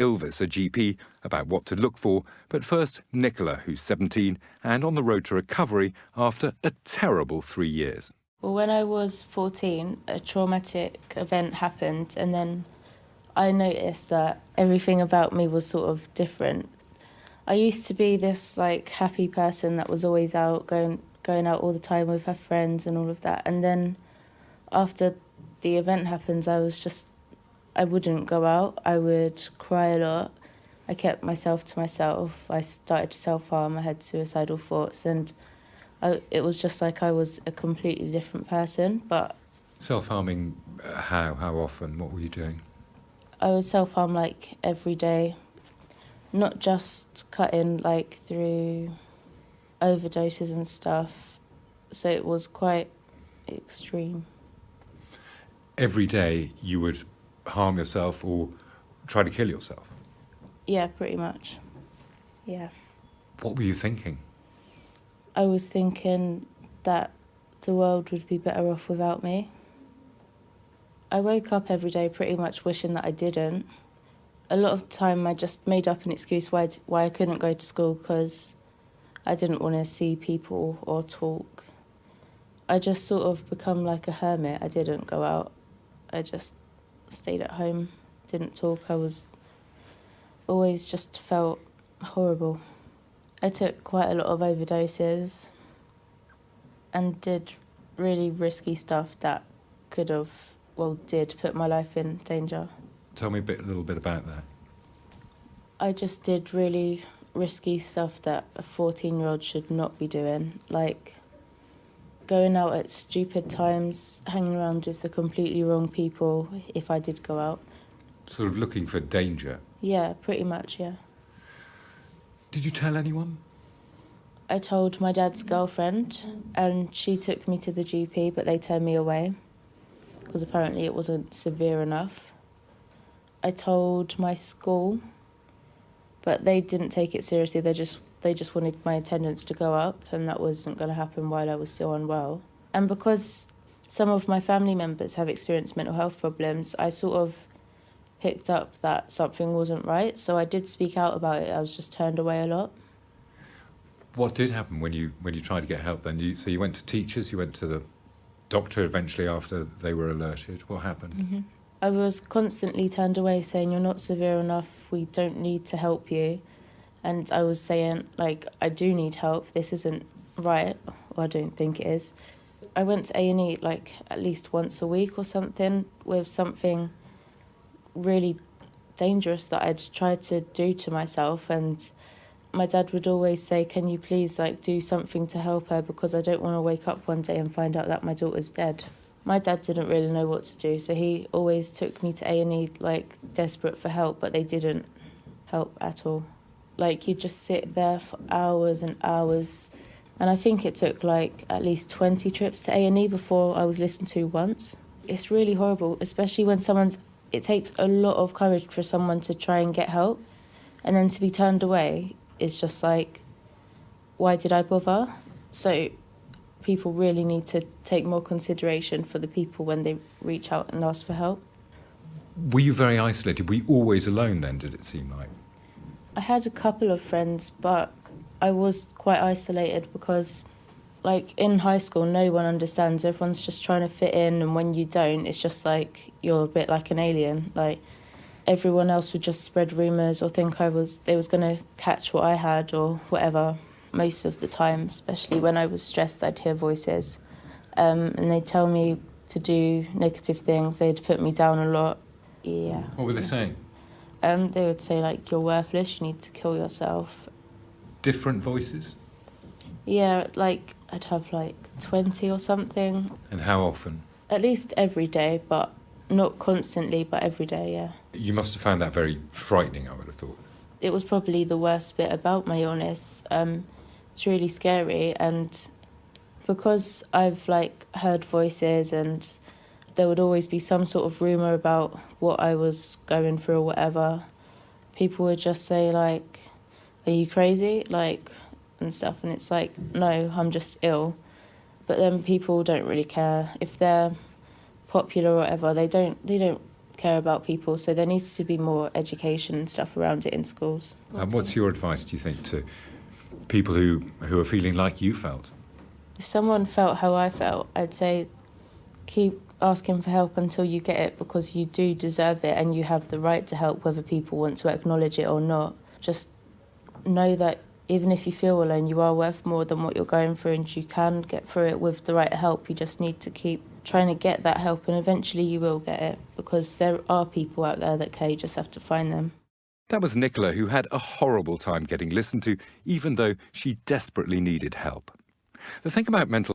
Ilvis, a GP, about what to look for, but first Nicola, who's 17 and on the road to recovery after a terrible 3 years. Well, when I was 14, a traumatic event happened, and then I noticed that everything about me was sort of different. I used to be this happy person that was always out, going out all the time with her friends and all of that. And then after the event happened, I wouldn't go out. I would cry a lot. I kept myself to myself. I started to self-harm. I had suicidal thoughts, and it was just like I was a completely different person. But Self-harming, how often? What were you doing? I would self-harm every day, not just cutting through overdoses and stuff. So it was quite extreme. Every day you would harm yourself or try to kill yourself? Yeah, pretty much. Yeah. What were you thinking? I was thinking that the world would be better off without me. I woke up every day pretty much wishing that I didn't. A lot of the time I just made up an excuse why I couldn't go to school, because I didn't want to see people or talk. I just sort of become like a hermit. I didn't go out. I just stayed at home, didn't talk. I was always just felt horrible. I took quite a lot of overdoses and did really risky stuff that did put my life in danger. Tell me a little bit about that. I just did really risky stuff that a 14-year-old should not be doing, like going out at stupid times, hanging around with the completely wrong people if I did go out. Sort of looking for danger? Yeah, pretty much, yeah. Did you tell anyone? I told my dad's girlfriend, and she took me to the GP, but they turned me away because apparently it wasn't severe enough. I told my school, but they didn't take it seriously. They just wanted my attendance to go up, and that wasn't going to happen while I was still unwell. And because some of my family members have experienced mental health problems, I sort of picked up that something wasn't right, so I did speak out about it. I was just turned away a lot. What did happen when you tried to get help then? So you went to teachers, you went to the doctor eventually after they were alerted. What happened? Mm-hmm. I was constantly turned away, saying, "You're not severe enough, we don't need to help you." And I was saying, I do need help, this isn't right, or I don't think it is. I went to A&E at least once a week or something with something really dangerous that I'd tried to do to myself, and my dad would always say, "Can you please do something to help her, because I don't want to wake up one day and find out that my daughter's dead." My dad didn't really know what to do, so he always took me to A&E desperate for help, but they didn't help at all. You just sit there for hours and hours, and I think it took at least 20 trips to A&E before I was listened to once. It's really horrible, especially when it takes a lot of courage for someone to try and get help, and then to be turned away is just why did I bother? So people really need to take more consideration for the people when they reach out and ask for help. Were you very isolated? Were you always alone then, did it seem like? I had a couple of friends, but I was quite isolated because, in high school, no one understands. Everyone's just trying to fit in, and when you don't, it's just you're a bit like an alien. Everyone else would just spread rumours or think they was going to catch what I had or whatever. Most of the time, especially when I was stressed, I'd hear voices, and they'd tell me to do negative things. They'd put me down a lot. Yeah. What were they saying? They would say you're worthless, you need to kill yourself. Different voices? Yeah, I'd have 20 or something. And how often? At least every day, but not constantly, but every day, yeah. You must have found that very frightening, I would have thought. It was probably the worst bit about my illness. It's really scary, and because I've heard voices, and there would always be some sort of rumour about what I was going through or whatever, people would just say "Are you crazy?" and stuff, and it's no, I'm just ill. But then people don't really care if they're popular or whatever. They don't care about people. So there needs to be more education and stuff around it in schools. And what's your advice, do you think, to people who are feeling like you felt? If someone felt how I felt, I'd say keep asking for help until you get it, because you do deserve it and you have the right to help, whether people want to acknowledge it or not. Just know that even if you feel alone, you are worth more than what you're going through, and you can get through it with the right help. You just need to keep trying to get that help, and eventually you will get it, because there are people out there that care. You just have to find them. That was Nicola, who had a horrible time getting listened to, even though she desperately needed help. The thing about mental